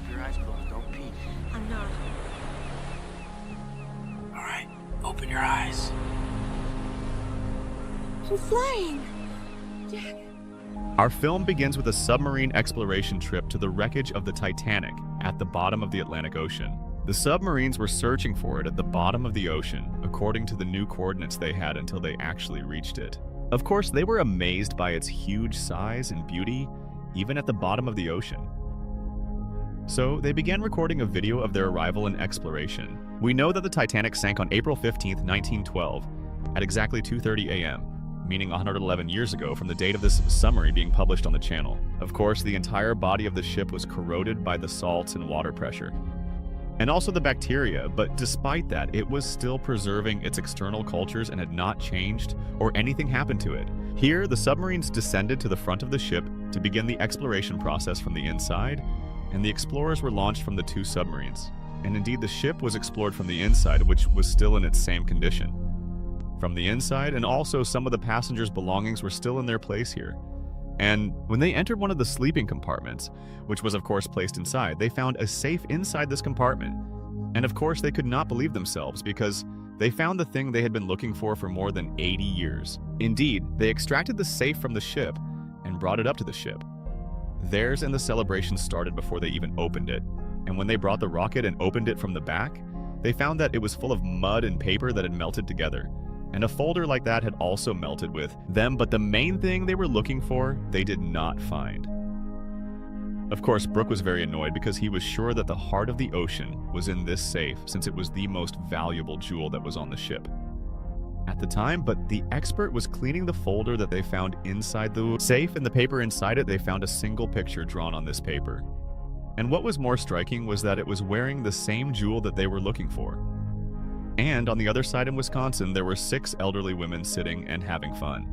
Keep your eyes closed. Don't peek. I'm not. All right. Open your eyes. I'm flying. Jack. Our film begins with a submarine exploration trip to the wreckage of the Titanic at the bottom of the Atlantic Ocean. The submarines were searching for it at the bottom of the ocean, according to the new coordinates they had until they actually reached it. Of course, they were amazed by its huge size and beauty, even at the bottom of the ocean. So they began recording a video of their arrival and exploration. We know that the Titanic sank on April 15, 1912, at exactly 2:30 a.m., meaning 111 years ago from the date of this summary being published on the channel. Of course, the entire body of the ship was corroded by the salts and water pressure, and also the bacteria, but despite that, it was still preserving its external cultures and had not changed or anything happened to it. Here, the submarines descended to the front of the ship to begin the exploration process from the inside, and the explorers were launched from the two submarines. And indeed, the ship was explored from the inside, which was still in its same condition. From the inside, and also some of the passengers' belongings were still in their place here. And when they entered one of the sleeping compartments, which was of course placed inside, they found a safe inside this compartment. And of course they could not believe themselves because they found the thing they had been looking for more than 80 years. Indeed, they extracted the safe from the ship and brought it up to the ship. Theirs and the celebration started before they even opened it. And when they brought the rocket and opened it from the back, they found that it was full of mud and paper that had melted together. And a folder like that had also melted with them, but the main thing they were looking for, they did not find. Of course, Brooke was very annoyed because he was sure that the heart of the ocean was in this safe since it was the most valuable jewel that was on the ship at the time, but the expert was cleaning the folder that they found inside the safe, and the paper inside it, they found a single picture drawn on this paper. And what was more striking was that it was wearing the same jewel that they were looking for. And on the other side in Wisconsin, there were 6 elderly women sitting and having fun.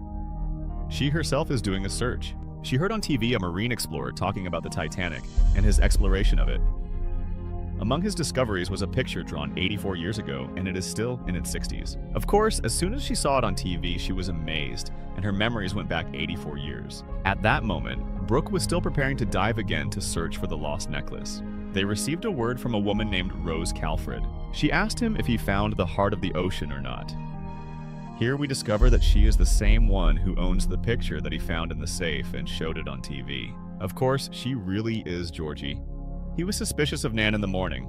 She herself is doing a search. She heard on TV a marine explorer talking about the Titanic and his exploration of it. Among his discoveries was a picture drawn 84 years ago, and it is still in its 60s. Of course, as soon as she saw it on TV, she was amazed, and her memories went back 84 years. At that moment, Brooke was still preparing to dive again to search for the lost necklace. They received a word from a woman named Rose Calfred. She asked him if he found the heart of the ocean or not. Here we discover that she is the same one who owns the picture that he found in the safe and showed it on TV. Of course, she really is Georgie. He was suspicious of Nan in the morning.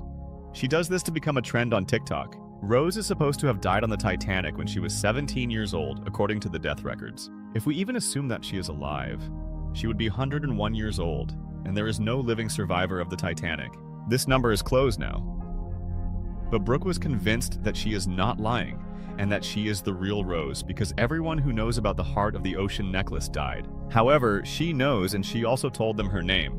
She does this to become a trend on TikTok. Rose is supposed to have died on the Titanic when she was 17 years old, according to the death records. If we even assume that she is alive, she would be 101 years old, and there is no living survivor of the Titanic. This number is closed now. But Brooke was convinced that she is not lying, and that she is the real Rose because everyone who knows about the heart of the ocean necklace died. However, she knows, and she also told them her name,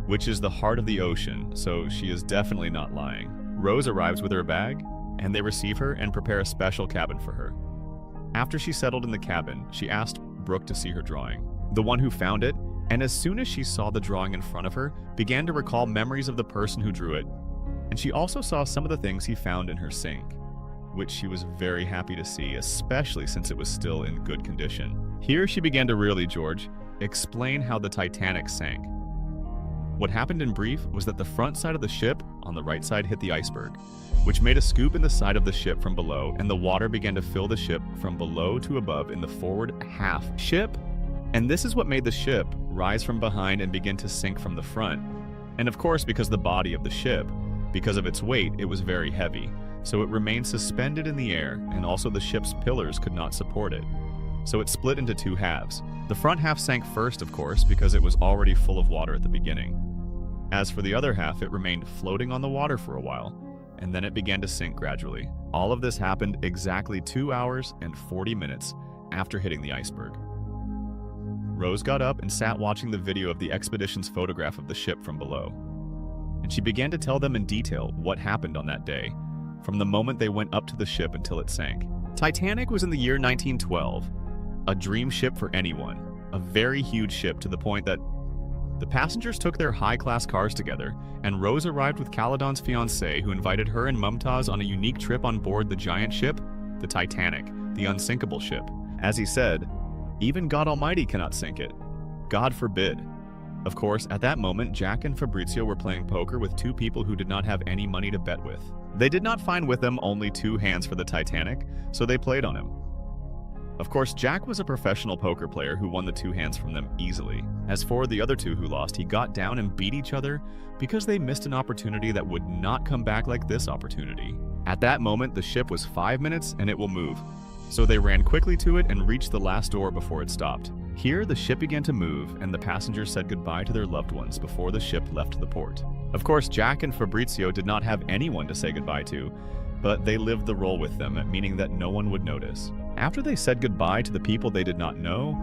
which is the heart of the ocean, so she is definitely not lying. Rose arrives with her bag, and they receive her and prepare a special cabin for her. After she settled in the cabin, she asked Brooke to see her drawing, the one who found it, and as soon as she saw the drawing in front of her, began to recall memories of the person who drew it. And she also saw some of the things he found in her sink, which she was very happy to see, especially since it was still in good condition. Here she began to really, George, explain how the Titanic sank. What happened in brief was that the front side of the ship on the right side hit the iceberg, which made a scoop in the side of the ship from below, and the water began to fill the ship from below to above in the forward half ship. And this is what made the ship rise from behind and begin to sink from the front. And of course, because the body of the ship, because of its weight, it was very heavy, so it remained suspended in the air, and also the ship's pillars could not support it. So it split into 2 halves. The front half sank first, of course, because it was already full of water at the beginning. As for the other half, it remained floating on the water for a while, and then it began to sink gradually. All of this happened exactly 2 hours and 40 minutes after hitting the iceberg. Rose got up and sat watching the video of the expedition's photograph of the ship from below. And she began to tell them in detail what happened on that day, from the moment they went up to the ship until it sank. Titanic was in the year 1912, a dream ship for anyone, a very huge ship to the point that the passengers took their high-class cars together, and Rose arrived with Caledon's fiancé, who invited her and Mumtaz on a unique trip on board the giant ship, the Titanic, the unsinkable ship. As he said, even God Almighty cannot sink it. God forbid. Of course, at that moment, Jack and Fabrizio were playing poker with two people who did not have any money to bet with. They did not find with them only 2 hands for the Titanic, so they played on him. Of course, Jack was a professional poker player who won the 2 hands from them easily. As for the other 2 who lost, he got down and beat each other because they missed an opportunity that would not come back like this opportunity. At that moment, the ship was 5 minutes and it will move. So they ran quickly to it and reached the last door before it stopped. Here, the ship began to move and the passengers said goodbye to their loved ones before the ship left the port. Of course, Jack and Fabrizio did not have anyone to say goodbye to, but they lived the role with them, meaning that no one would notice. After they said goodbye to the people they did not know,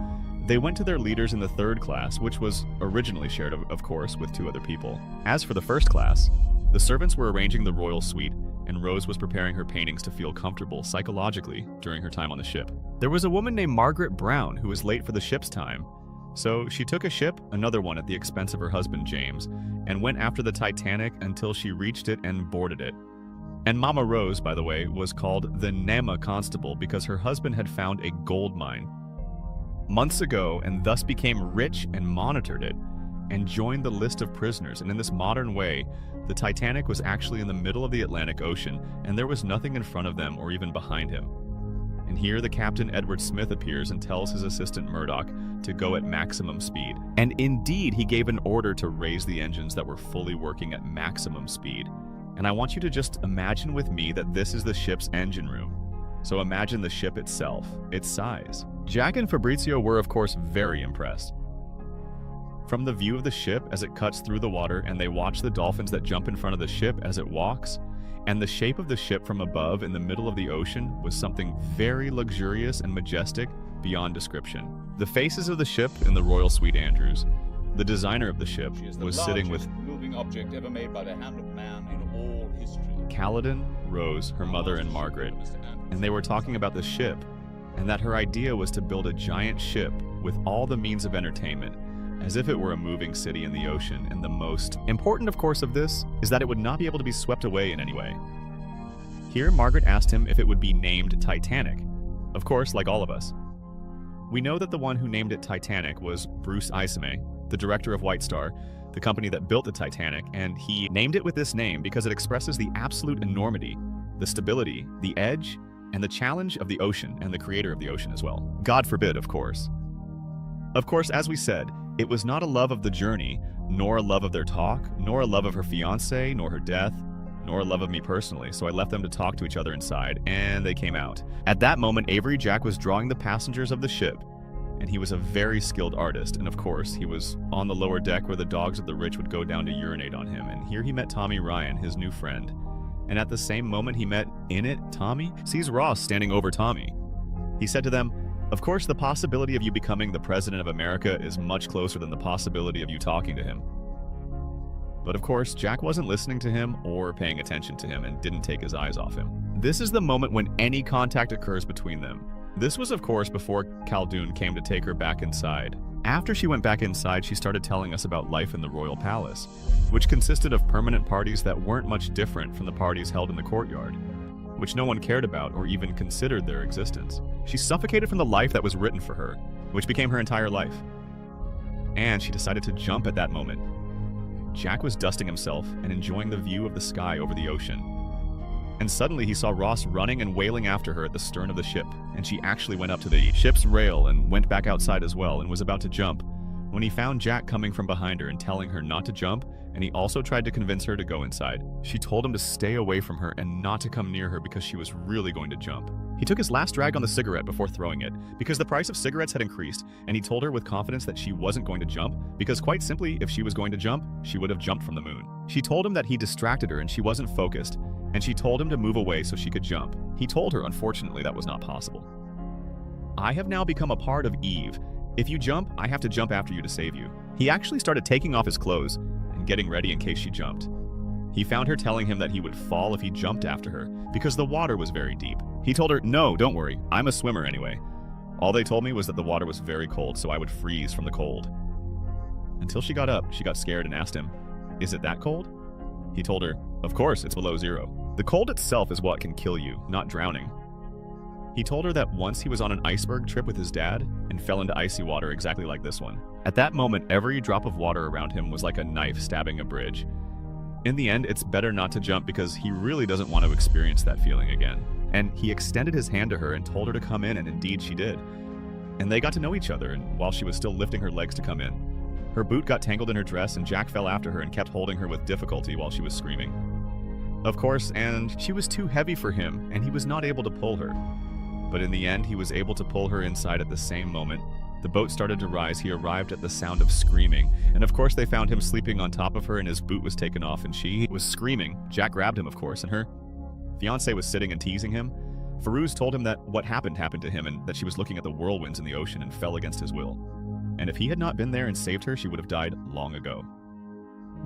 they went to their leaders in the 3rd class, which was originally shared, of course, with 2 other people. As for the 1st class, the servants were arranging the royal suite, and Rose was preparing her paintings to feel comfortable psychologically during her time on the ship. There was a woman named Margaret Brown who was late for the ship's time, so she took a ship, another one at the expense of her husband James, and went after the Titanic until she reached it and boarded it. And Mama Rose, by the way, was called the Nama Constable because her husband had found a gold mine months ago and thus became rich and monitored it and joined the list of prisoners. And in this modern way, the Titanic was actually in the middle of the Atlantic Ocean and there was nothing in front of them or even behind him. And here the Captain Edward Smith appears and tells his assistant Murdoch to go at maximum speed. And indeed, he gave an order to raise the engines that were fully working at maximum speed. And I want you to just imagine with me that this is the ship's engine room. So imagine the ship itself, its size. Jack and Fabrizio were of course very impressed. From the view of the ship as it cuts through the water and they watch the dolphins that jump in front of the ship as it walks, and the shape of the ship from above in the middle of the ocean was something very luxurious and majestic beyond description. The faces of the ship in the Royal Suite Andrews, the designer of the ship, was sitting with moving object ever made by the hand of man in all history. Caledon, Rose, her mother, and Margaret, and they were talking about the ship, and that her idea was to build a giant ship with all the means of entertainment, as if it were a moving city in the ocean, and the most important, of course, of this is that it would not be able to be swept away in any way. Here, Margaret asked him if it would be named Titanic. Of course, like all of us. We know that the one who named it Titanic was Bruce Ismay, the director of White Star, the company that built the Titanic, and he named it with this name because it expresses the absolute enormity, the stability, the edge, and the challenge of the ocean and the creator of the ocean as well. God forbid, of course. Of course, as we said, it was not a love of the journey, nor a love of their talk, nor a love of her fiancé, nor her death, nor a love of me personally, so I left them to talk to each other inside, and they came out. At that moment, Avery Jack was drawing the passengers of the ship, and he was a very skilled artist, and of course, he was on the lower deck where the dogs of the rich would go down to urinate on him, and here he met Tommy Ryan, his new friend. And at the same moment he met in it, Tommy sees Ross standing over Tommy. He said to them, "Of course, the possibility of you becoming the President of America is much closer than the possibility of you talking to him." But of course, Jack wasn't listening to him or paying attention to him and didn't take his eyes off him. This is the moment when any contact occurs between them. This was, of course, before Khaldun came to take her back inside. After she went back inside, she started telling us about life in the royal palace, which consisted of permanent parties that weren't much different from the parties held in the courtyard, which no one cared about or even considered their existence. She suffocated from the life that was written for her, which became her entire life. And she decided to jump at that moment. Jack was dusting himself and enjoying the view of the sky over the ocean. And suddenly he saw Ross running and wailing after her at the stern of the ship, and she actually went up to the ship's rail and went back outside as well and was about to jump, when he found Jack coming from behind her and telling her not to jump, and he also tried to convince her to go inside. She told him to stay away from her and not to come near her because she was really going to jump. He took his last drag on the cigarette before throwing it, because the price of cigarettes had increased, and he told her with confidence that she wasn't going to jump, because quite simply, if she was going to jump, she would have jumped from the moon. She told him that he distracted her and she wasn't focused, and she told him to move away so she could jump. He told her, unfortunately, that was not possible. "I have now become a part of Eve. If you jump, I have to jump after you to save you." He actually started taking off his clothes and getting ready in case she jumped. He found her telling him that he would fall if he jumped after her because the water was very deep. He told her, "No, don't worry, I'm a swimmer anyway. All they told me was that the water was very cold, so I would freeze from the cold." Until she got up, she got scared and asked him, "Is it that cold?" He told her, "Of course, it's below zero. The cold itself is what can kill you, not drowning." He told her that once he was on an iceberg trip with his dad and fell into icy water exactly like this one. At that moment, every drop of water around him was like a knife stabbing a bridge. In the end, it's better not to jump because he really doesn't want to experience that feeling again. And he extended his hand to her and told her to come in, and indeed she did. And they got to know each other, and while she was still lifting her legs to come in, her boot got tangled in her dress and Jack fell after her and kept holding her with difficulty while she was screaming. Of course, and she was too heavy for him, and he was not able to pull her. But in the end, he was able to pull her inside at the same moment. The boat started to rise. He arrived at the sound of screaming. And of course, they found him sleeping on top of her and his boot was taken off and she was screaming. Jack grabbed him, of course, and her fiancé was sitting and teasing him. Fabrizio told him that what happened to him and that she was looking at the whirlwinds in the ocean and fell against his will. And if he had not been there and saved her, she would have died long ago.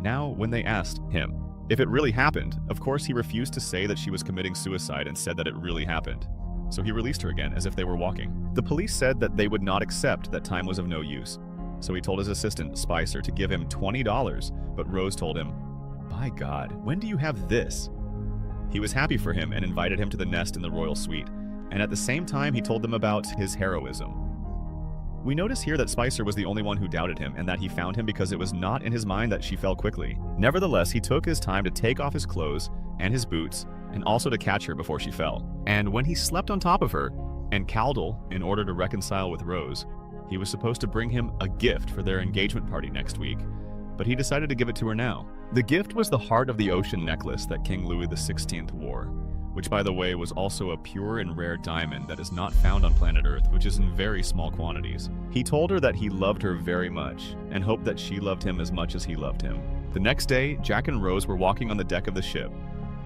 Now, when they asked him if it really happened, of course, he refused to say that she was committing suicide and said that it really happened. So he released her again as if they were walking. The police said that they would not accept that time was of no use. So he told his assistant, Spicer, to give him $20, but Rose told him, "By God, when do you have this?" He was happy for him and invited him to the nest in the royal suite. And at the same time, he told them about his heroism. We notice here that Spicer was the only one who doubted him and that he found him because it was not in his mind that she fell quickly. Nevertheless, he took his time to take off his clothes and his boots and also to catch her before she fell. And when he slept on top of her and Caldwell, in order to reconcile with Rose, he was supposed to bring him a gift for their engagement party next week, but he decided to give it to her now. The gift was the Heart of the Ocean necklace that King Louis XVI wore, which by the way was also a pure and rare diamond that is not found on planet Earth, which is in very small quantities. He told her that he loved her very much and hoped that she loved him as much as he loved him. The next day, Jack and Rose were walking on the deck of the ship,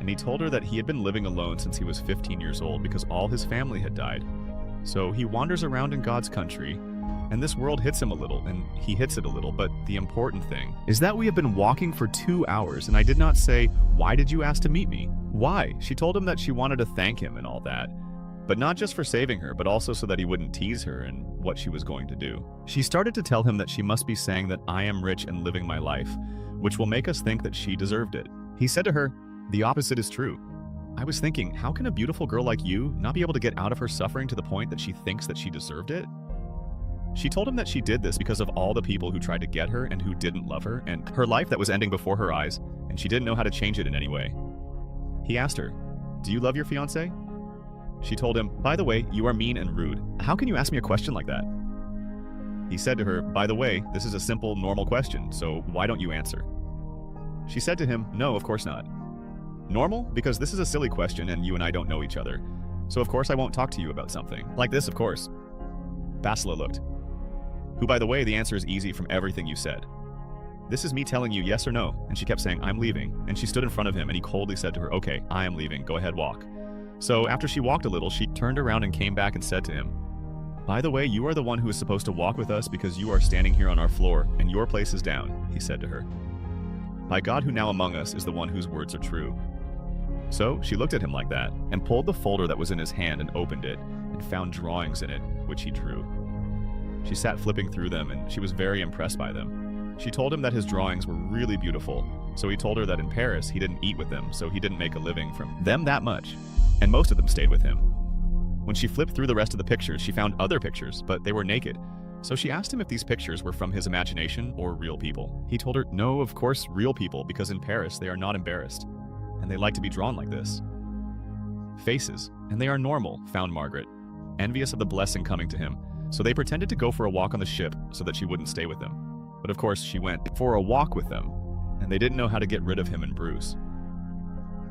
and he told her that he had been living alone since he was 15 years old because all his family had died. So he wanders around in God's country, and this world hits him a little, and he hits it a little, but the important thing is that we have been walking for 2 hours, and I did not say, "Why did you ask to meet me?" Why? She told him that she wanted to thank him and all that, but not just for saving her, but also so that he wouldn't tease her and what she was going to do. She started to tell him that she must be saying that I am rich and living my life, which will make us think that she deserved it. He said to her, "The opposite is true. I was thinking, how can a beautiful girl like you not be able to get out of her suffering to the point that she thinks that she deserved it?" She told him that she did this because of all the people who tried to get her and who didn't love her, and her life that was ending before her eyes, and she didn't know how to change it in any way. He asked her, "Do you love your fiancé?" She told him, "By the way, you are mean and rude. How can you ask me a question like that?" He said to her, "By the way, this is a simple, normal question, so why don't you answer?" She said to him, "No, of course not." "Normal? Because this is a silly question and you and I don't know each other. So of course I won't talk to you about something. Like this, of course." Basila looked. "Who, by the way, the answer is easy from everything you said. This is me telling you yes or no." And she kept saying, "I'm leaving." And she stood in front of him and he coldly said to her, "Okay, I am leaving. Go ahead, walk." So after she walked a little, she turned around and came back and said to him, "By the way, you are the one who is supposed to walk with us because you are standing here on our floor and your place is down," he said to her. "By God who now among us is the one whose words are true." So she looked at him like that and pulled the folder that was in his hand and opened it and found drawings in it, which he drew. She sat flipping through them and she was very impressed by them. She told him that his drawings were really beautiful, so he told her that in Paris he didn't eat with them, so he didn't make a living from them that much, and most of them stayed with him. When she flipped through the rest of the pictures, she found other pictures, but they were naked. So she asked him if these pictures were from his imagination or real people. He told her, no, of course, real people, because in Paris they are not embarrassed, and they like to be drawn like this. Faces, and they are normal, found Margaret, envious of the blessing coming to him, so they pretended to go for a walk on the ship so that she wouldn't stay with them. But of course she went for a walk with them, and they didn't know how to get rid of him and Bruce.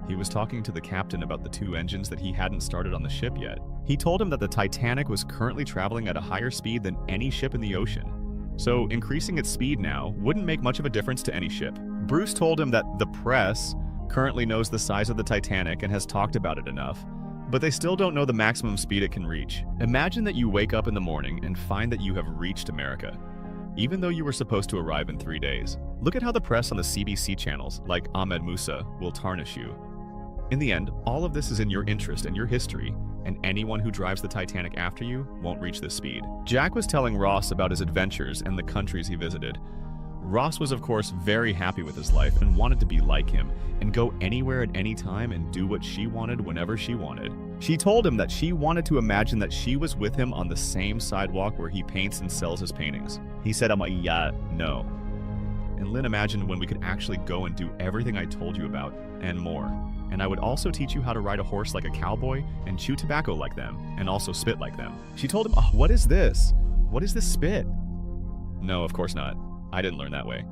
He was talking to the captain about the 2 engines that he hadn't started on the ship yet. He told him that the Titanic was currently traveling at a higher speed than any ship in the ocean. So increasing its speed now wouldn't make much of a difference to any ship. Bruce told him that the press currently knows the size of the Titanic and has talked about it enough, but they still don't know the maximum speed it can reach. Imagine that you wake up in the morning and find that you have reached America, even though you were supposed to arrive in 3 days. Look at how the press on the CBC channels, like Ahmed Musa, will tarnish you. In the end, all of this is in your interest and your history, and anyone who drives the Titanic after you won't reach this speed. Jack was telling Ross about his adventures and the countries he visited. Ross was of course very happy with his life and wanted to be like him and go anywhere at any time and do what she wanted whenever she wanted. She told him that she wanted to imagine that she was with him on the same sidewalk where he paints and sells his paintings. He said, I'm like, yeah, no. And Lynn imagined when we could actually go and do everything I told you about and more. And I would also teach you how to ride a horse like a cowboy and chew tobacco like them and also spit like them. She told him, oh, what is this? What is this spit? No, of course not. I didn't learn that way.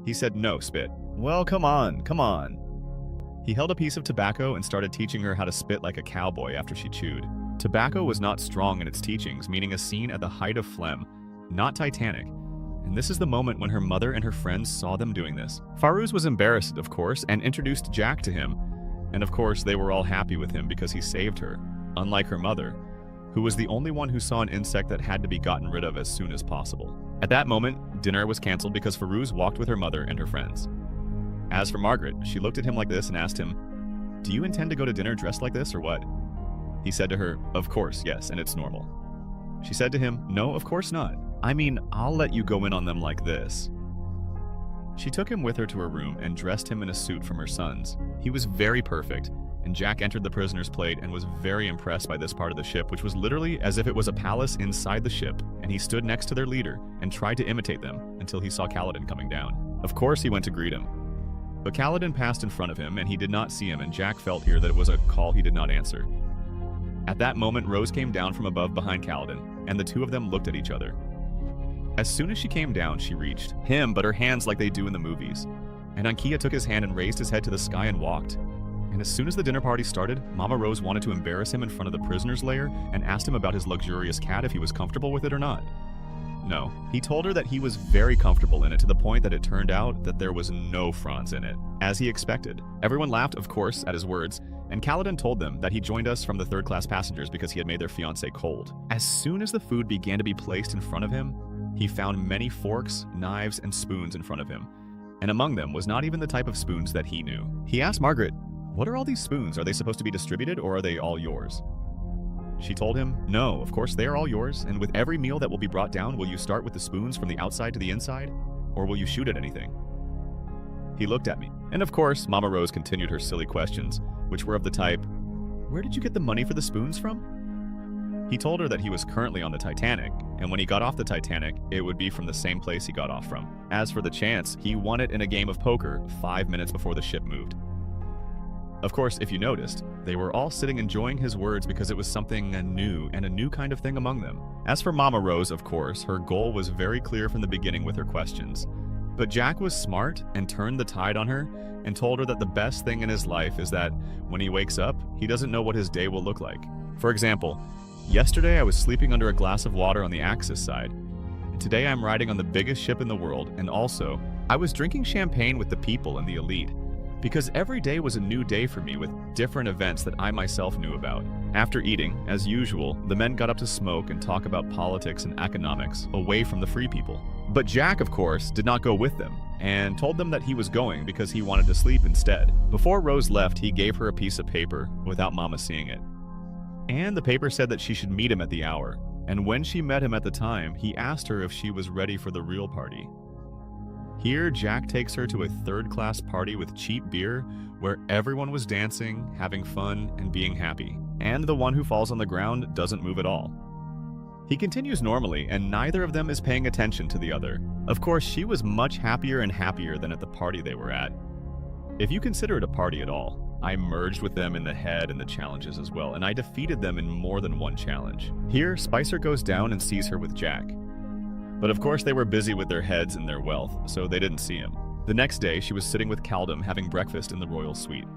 He said, no, spit. Well, come on, come on. He held a piece of tobacco and started teaching her how to spit like a cowboy after she chewed. Tobacco was not strong in its teachings, meaning a scene at the height of phlegm, not Titanic. And this is the moment when her mother and her friends saw them doing this. Fabrizio was embarrassed, of course, and introduced Jack to him. And of course, they were all happy with him because he saved her, unlike her mother, who was the only one who saw an insect that had to be gotten rid of as soon as possible. At that moment, dinner was canceled because Fabrizio walked with her mother and her friends. As for Margaret, she looked at him like this and asked him, do you intend to go to dinner dressed like this or what? He said to her, of course, yes, and it's normal. She said to him, no, of course not. I mean, I'll let you go in on them like this. She took him with her to her room and dressed him in a suit from her son's. He was very perfect, and Jack entered the prisoner's plate and was very impressed by this part of the ship, which was literally as if it was a palace inside the ship, and he stood next to their leader and tried to imitate them until he saw Kaladin coming down. Of course, he went to greet him. But Kaladin passed in front of him, and he did not see him, and Jack felt here that it was a call he did not answer. At that moment, Rose came down from above behind Kaladin, and the two of them looked at each other. As soon as she came down, she reached him, but her hands like they do in the movies. And Ankia took his hand and raised his head to the sky and walked. And as soon as the dinner party started, Mama Rose wanted to embarrass him in front of the prisoner's lair and asked him about his luxurious cat if he was comfortable with it or not. No, he told her that he was very comfortable in it to the point that it turned out that there was no fronds in it, as he expected. Everyone laughed, of course, at his words, and Kaladin told them that he joined us from the third-class passengers because he had made their fiancé cold. As soon as the food began to be placed in front of him, he found many forks, knives, and spoons in front of him, and among them was not even the type of spoons that he knew. He asked Margaret, what are all these spoons? Are they supposed to be distributed or are they all yours? She told him, no, of course they are all yours, and with every meal that will be brought down, will you start with the spoons from the outside to the inside, or will you shoot at anything? He looked at me, and of course, Mama Rose continued her silly questions, which were of the type, where did you get the money for the spoons from? He told her that he was currently on the Titanic, and when he got off the Titanic, it would be from the same place he got off from. As for the chance, he won it in a game of poker 5 minutes before the ship moved. Of course, if you noticed, they were all sitting enjoying his words because it was something new and a new kind of thing among them. As for Mama Rose, of course, her goal was very clear from the beginning with her questions. But Jack was smart and turned the tide on her and told her that the best thing in his life is that when he wakes up, he doesn't know what his day will look like. For example, yesterday I was sleeping under a glass of water on the Axis side, and today I'm riding on the biggest ship in the world, and also, I was drinking champagne with the people and the elite, because every day was a new day for me with different events that I myself knew about. After eating, as usual, the men got up to smoke and talk about politics and economics away from the free people. But Jack, of course, did not go with them, and told them that he was going because he wanted to sleep instead. Before Rose left, he gave her a piece of paper without Mama seeing it. And the paper said that she should meet him at the hour, and when she met him at the time, he asked her if she was ready for the real party. Here, Jack takes her to a third-class party with cheap beer, where everyone was dancing, having fun, and being happy, and the one who falls on the ground doesn't move at all. He continues normally, and neither of them is paying attention to the other. Of course, she was much happier and happier than at the party they were at. If you consider it a party at all, I merged with them in the head and the challenges as well, and I defeated them in more than one challenge. Here, Spicer goes down and sees her with Jack. But of course they were busy with their heads and their wealth, so they didn't see him. The next day, she was sitting with Kaldum having breakfast in the royal suite.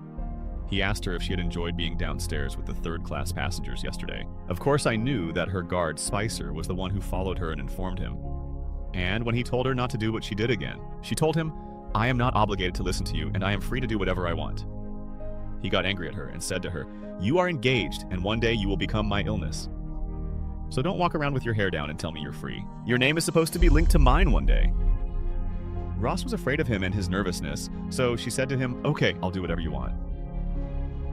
He asked her if she had enjoyed being downstairs with the third-class passengers yesterday. Of course I knew that her guard, Spicer, was the one who followed her and informed him. And when he told her not to do what she did again, she told him, I am not obligated to listen to you, and I am free to do whatever I want. He got angry at her and said to her, you are engaged, and one day you will become my illness. So don't walk around with your hair down and tell me you're free. Your name is supposed to be linked to mine one day. Ross was afraid of him and his nervousness, so she said to him, okay, I'll do whatever you want.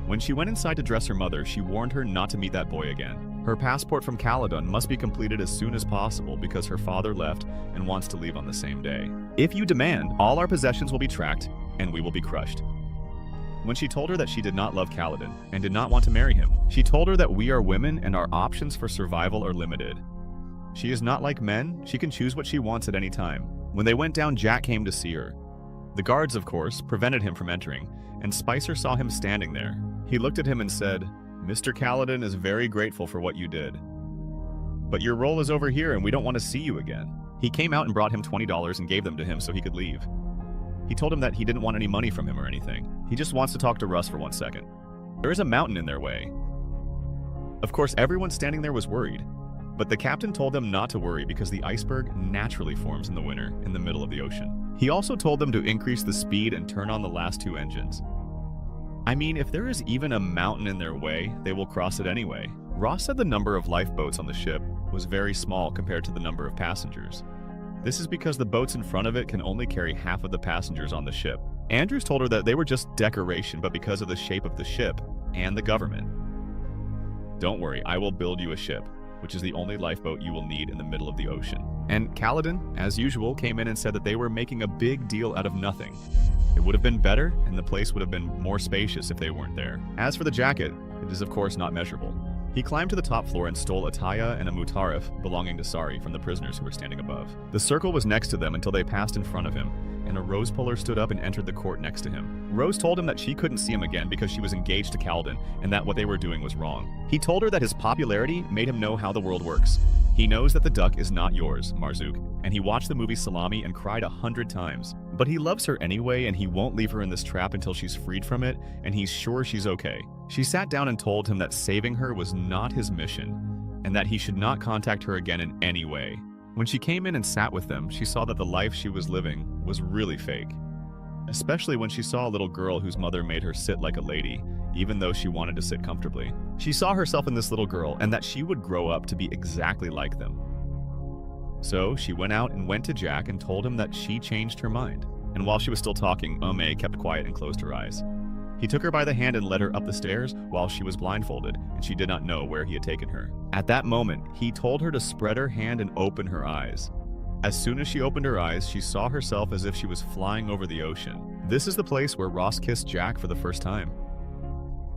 When she went inside to dress her mother, she warned her not to meet that boy again. Her passport from Caledon must be completed as soon as possible because her father left and wants to leave on the same day. If you demand, all our possessions will be tracked and we will be crushed. When she told her that she did not love Caledon and did not want to marry him, she told her that we are women and our options for survival are limited. She is not like men, she can choose what she wants at any time. When they went down, Jack came to see her. The guards, of course, prevented him from entering, and Spicer saw him standing there. He looked at him and said, "Mr. Caledon is very grateful for what you did. But your role is over here and we don't want to see you again." He came out and brought him $20 and gave them to him so he could leave. He told him that he didn't want any money from him or anything. He just wants to talk to Russ for 1 second. There is a mountain in their way. Of course, everyone standing there was worried, but the captain told them not to worry because the iceberg naturally forms in the winter in the middle of the ocean. He also told them to increase the speed and turn on the last 2 engines. I mean, if there is even a mountain in their way, they will cross it anyway. Ross said the number of lifeboats on the ship was very small compared to the number of passengers. This is because the boats in front of it can only carry half of the passengers on the ship. Andrews told her that they were just decoration, but because of the shape of the ship and the government. "Don't worry, I will build you a ship, which is the only lifeboat you will need in the middle of the ocean." And Caledon, as usual, came in and said that they were making a big deal out of nothing. It would have been better, and the place would have been more spacious if they weren't there. As for the jacket, it is of course not measurable. He climbed to the top floor and stole a taya and a mutarif belonging to Sari from the prisoners who were standing above. The circle was next to them until they passed in front of him, and a Rose puller stood up and entered the court next to him. Rose told him that she couldn't see him again because she was engaged to Caledon and that what they were doing was wrong. He told her that his popularity made him know how the world works. He knows that the duck is not yours, Marzouk, and he watched the movie Salami and cried 100 times. But he loves her anyway and he won't leave her in this trap until she's freed from it, and he's sure she's okay. She sat down and told him that saving her was not his mission, and that he should not contact her again in any way. When she came in and sat with them, she saw that the life she was living was really fake. Especially when she saw a little girl whose mother made her sit like a lady, even though she wanted to sit comfortably. She saw herself in this little girl and that she would grow up to be exactly like them. So she went out and went to Jack and told him that she changed her mind. And while she was still talking, Ume kept quiet and closed her eyes. He took her by the hand and led her up the stairs while she was blindfolded, and she did not know where he had taken her. At that moment, he told her to spread her hand and open her eyes. As soon as she opened her eyes, she saw herself as if she was flying over the ocean. This is the place where Ross kissed Jack for the first time.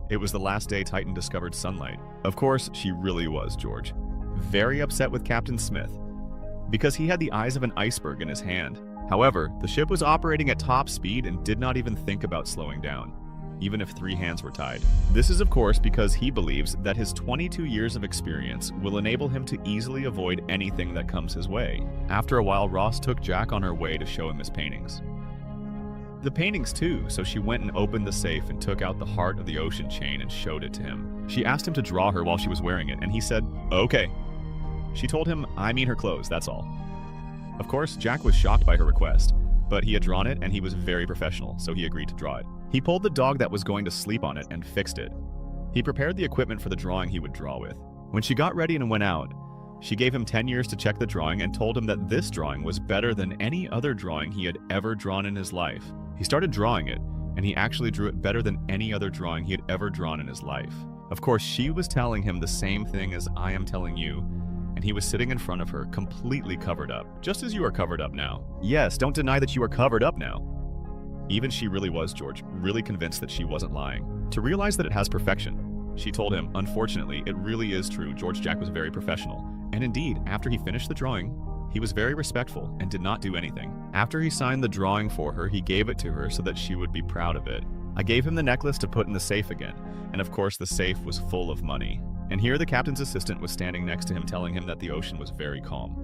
It was the last day Titan discovered sunlight. Of course, she really was George. Very upset with Captain Smith, because he had the eyes of an iceberg in his hand. However, the ship was operating at top speed and did not even think about slowing down, even if 3 hands were tied. This is of course because he believes that his 22 years of experience will enable him to easily avoid anything that comes his way. After a while, Ross took Jack on her way to show him his paintings. The paintings too, so she went and opened the safe and took out the heart of the ocean chain and showed it to him. She asked him to draw her while she was wearing it, and he said, "Okay." She told him, "I mean her clothes, that's all." Of course, Jack was shocked by her request, but he had drawn it and he was very professional, so he agreed to draw it. He pulled the dog that was going to sleep on it and fixed it. He prepared the equipment for the drawing he would draw with. When she got ready and went out, she gave him 10 years to check the drawing and told him that this drawing was better than any other drawing he had ever drawn in his life. He started drawing it, and he actually drew it better than any other drawing he had ever drawn in his life. Of course, she was telling him the same thing as I am telling you, and he was sitting in front of her, completely covered up, just as you are covered up now. Yes, don't deny that you are covered up now. Even she really was George, really convinced that she wasn't lying. To realize that it has perfection, she told him, unfortunately, it really is true. George Jack was very professional. And indeed, after he finished the drawing, he was very respectful and did not do anything. After he signed the drawing for her, he gave it to her so that she would be proud of it. I gave him the necklace to put in the safe again, and of course the safe was full of money. And here the captain's assistant was standing next to him telling him that the ocean was very calm.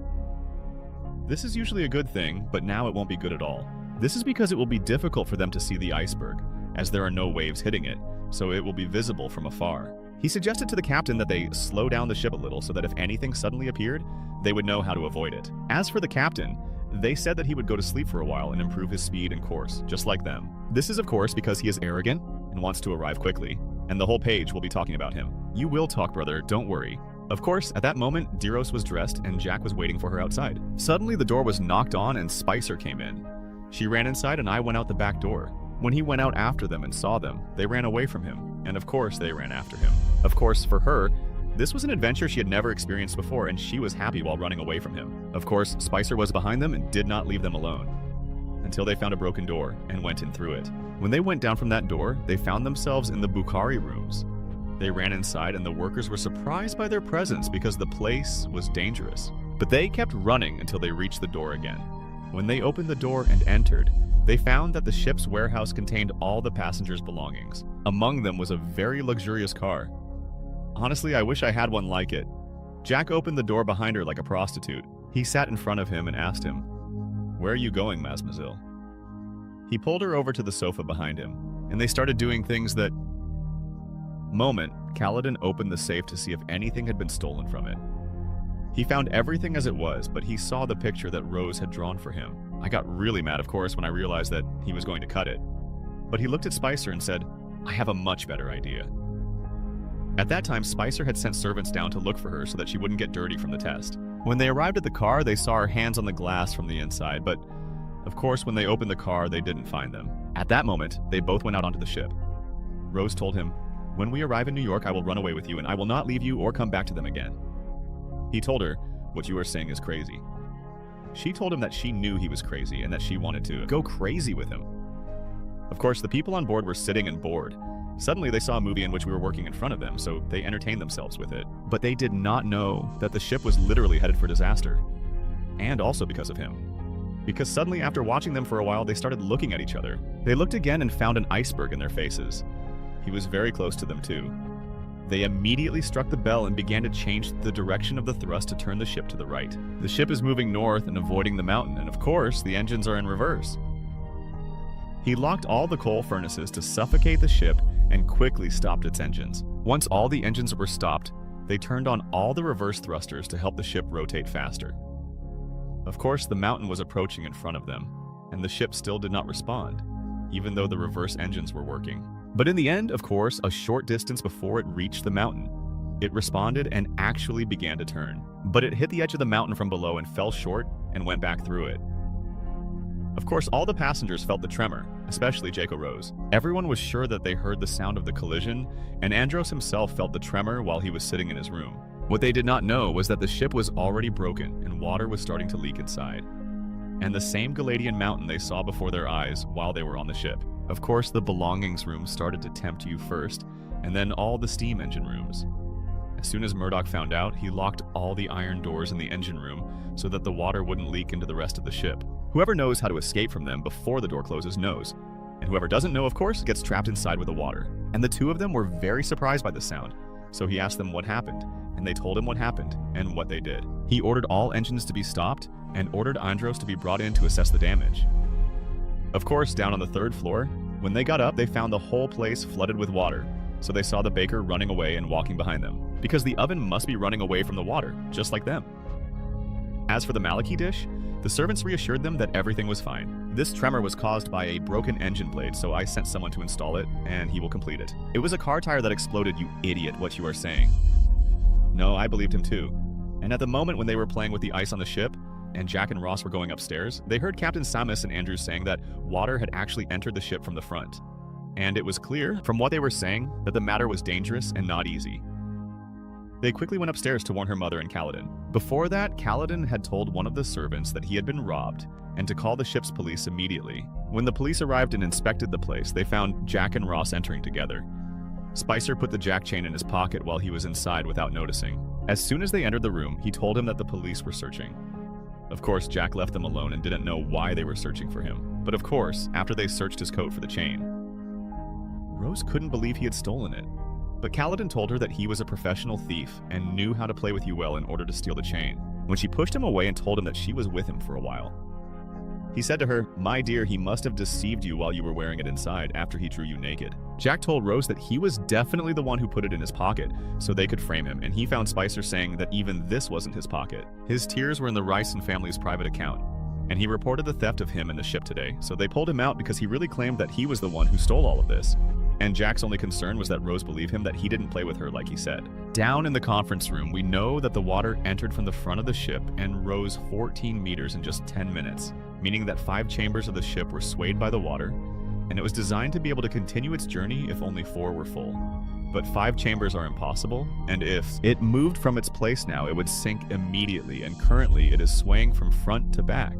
This is usually a good thing, but now it won't be good at all. This is because it will be difficult for them to see the iceberg, as there are no waves hitting it, so it will be visible from afar. He suggested to the captain that they slow down the ship a little so that if anything suddenly appeared, they would know how to avoid it. As for the captain, they said that he would go to sleep for a while and improve his speed and course, just like them. This is of course because he is arrogant and wants to arrive quickly, and the whole page will be talking about him. You will talk, brother, don't worry. Of course, at that moment, Diros was dressed and Jack was waiting for her outside. Suddenly the door was knocked on and Spicer came in. She ran inside and I went out the back door. When he went out after them and saw them, they ran away from him, and of course they ran after him. Of course, for her, This was an adventure she had never experienced before, and she was happy while running away from him. Of course, Spicer was behind them and did not leave them alone, until they found a broken door and went in through it. When they went down from that door, they found themselves in the Bukater rooms. They ran inside, and the workers were surprised by their presence because the place was dangerous. But they kept running until they reached the door again. When they opened the door and entered, they found that the ship's warehouse contained all the passengers' belongings. Among them was a very luxurious car. Honestly, I wish I had one like it. Jack opened the door behind her like a prostitute. He sat in front of him and asked him, "Where are you going, mademoiselle?" He pulled her over to the sofa behind him, and they started doing things that... Moment, Kaladin opened the safe to see if anything had been stolen from it. He found everything as it was, but he saw the picture that Rose had drawn for him. I got really mad, of course, when I realized that he was going to cut it. But he looked at Spicer and said, "I have a much better idea." At that time, Spicer had sent servants down to look for her so that she wouldn't get dirty from the test. When they arrived at the car, they saw her hands on the glass from the inside, but of course, when they opened the car, they didn't find them. At that moment, they both went out onto the ship. Rose told him, "When we arrive in New York, I will run away with you, and I will not leave you or come back to them again." He told her, "What you are saying is crazy." She told him that she knew he was crazy and that she wanted to go crazy with him. Of course, the people on board were sitting and bored. Suddenly, they saw a movie in which we were working in front of them, so they entertained themselves with it. But they did not know that the ship was literally headed for disaster. And also because of him. Because suddenly, after watching them for a while, they started looking at each other. They looked again and found an iceberg in their faces. He was very close to them too. They immediately struck the bell and began to change the direction of the thrust to turn the ship to the right. The ship is moving north and avoiding the mountain, and of course, the engines are in reverse. He locked all the coal furnaces to suffocate the ship and quickly stopped its engines. Once all the engines were stopped, they turned on all the reverse thrusters to help the ship rotate faster. Of course, the mountain was approaching in front of them, and the ship still did not respond, even though the reverse engines were working. But in the end, of course, a short distance before it reached the mountain, it responded and actually began to turn. But it hit the edge of the mountain from below and fell short and went back through it. Of course, all the passengers felt the tremor, especially Jaco Rose. Everyone was sure that they heard the sound of the collision, and Andros himself felt the tremor while he was sitting in his room. What they did not know was that the ship was already broken and water was starting to leak inside. And the same Galadian mountain they saw before their eyes while they were on the ship. Of course, the belongings room started to tempt you first, and then all the steam engine rooms. As soon as Murdoch found out, he locked all the iron doors in the engine room so that the water wouldn't leak into the rest of the ship. Whoever knows how to escape from them before the door closes knows, and whoever doesn't know, of course, gets trapped inside with the water. And the two of them were very surprised by the sound, so he asked them what happened, and they told him what happened and what they did. He ordered all engines to be stopped and ordered Andros to be brought in to assess the damage. Of course, down on the third floor, when they got up, they found the whole place flooded with water, so they saw the baker running away and walking behind them, because the oven must be running away from the water, just like them. As for the Maliki dish, the servants reassured them that everything was fine. This tremor was caused by a broken engine blade, so I sent someone to install it, and he will complete it. It was a car tire that exploded, you idiot, what you are saying. No, I believed him too. And at the moment when they were playing with the ice on the ship, and Jack and Ross were going upstairs, they heard Captain Samus and Andrews saying that water had actually entered the ship from the front. And it was clear, from what they were saying, that the matter was dangerous and not easy. They quickly went upstairs to warn her mother and Kaladin. Before that, Kaladin had told one of the servants that he had been robbed and to call the ship's police immediately. When the police arrived and inspected the place, they found Jack and Ross entering together. Spicer put the jack chain in his pocket while he was inside without noticing. As soon as they entered the room, he told him that the police were searching. Of course, Jack left them alone and didn't know why they were searching for him. But of course, after they searched his coat for the chain, Rose couldn't believe he had stolen it. But Kaladin told her that he was a professional thief and knew how to play with you well in order to steal the chain. When she pushed him away and told him that she was with him for a while, he said to her, "My dear, he must have deceived you while you were wearing it inside after he drew you naked." Jack told Rose that he was definitely the one who put it in his pocket so they could frame him, and he found Spicer saying that even this wasn't his pocket. His tears were in the Ryson family's private account, and he reported the theft of him and the ship today, so they pulled him out because he really claimed that he was the one who stole all of this. And Jack's only concern was that Rose believed him that he didn't play with her like he said. Down in the conference room, we know that the water entered from the front of the ship and rose 14 meters in just 10 minutes, meaning that 5 chambers of the ship were swayed by the water, and it was designed to be able to continue its journey if only 4 were full. but 5 chambers are impossible, and if it moved from its place now, it would sink immediately, and currently it is swaying from front to back.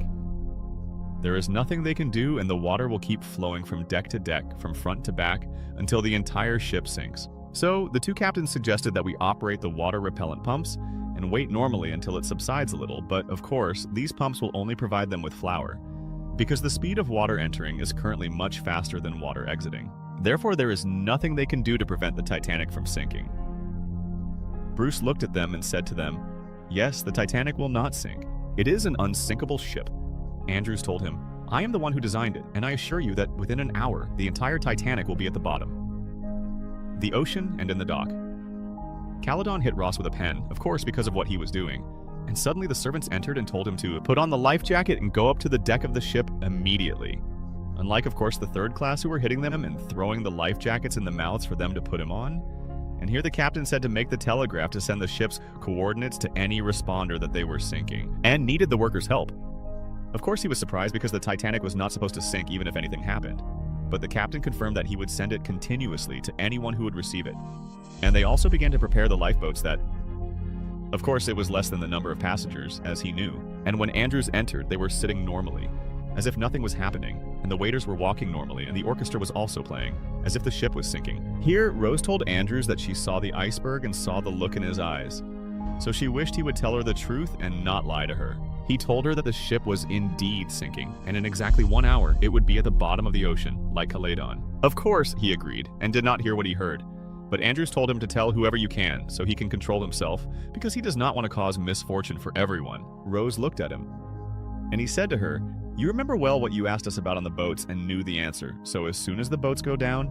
There is nothing they can do, and the water will keep flowing from deck to deck, from front to back, until the entire ship sinks. So, the 2 captains suggested that we operate the water repellent pumps and wait normally until it subsides a little, but of course, these pumps will only provide them with flour, because the speed of water entering is currently much faster than water exiting. Therefore, there is nothing they can do to prevent the Titanic from sinking. Bruce looked at them and said to them, "Yes, the Titanic will not sink. It is an unsinkable ship." Andrews told him, "I am the one who designed it, and I assure you that within an hour, the entire Titanic will be at the bottom." The ocean and in the dock. Caledon hit Ross with a pen, of course because of what he was doing, and suddenly the servants entered and told him to put on the life jacket and go up to the deck of the ship immediately. Unlike, of course, the third class who were hitting them and throwing the life jackets in the mouths for them to put him on. And here the captain said to make the telegraph to send the ship's coordinates to any responder that they were sinking, and needed the workers' help. Of course he was surprised because the Titanic was not supposed to sink even if anything happened. But the captain confirmed that he would send it continuously to anyone who would receive it. And they also began to prepare the lifeboats that... Of course, it was less than the number of passengers, as he knew. And when Andrews entered, they were sitting normally, as if nothing was happening, and the waiters were walking normally, and the orchestra was also playing, as if the ship was sinking. Here, Rose told Andrews that she saw the iceberg and saw the look in his eyes. So she wished he would tell her the truth and not lie to her. He told her that the ship was indeed sinking, and in exactly 1 hour, it would be at the bottom of the ocean, like Caledon. Of course, he agreed, and did not hear what he heard. But Andrews told him to tell whoever you can, so he can control himself, because he does not want to cause misfortune for everyone. Rose looked at him, and he said to her, "You remember well what you asked us about on the boats and knew the answer, so as soon as the boats go down,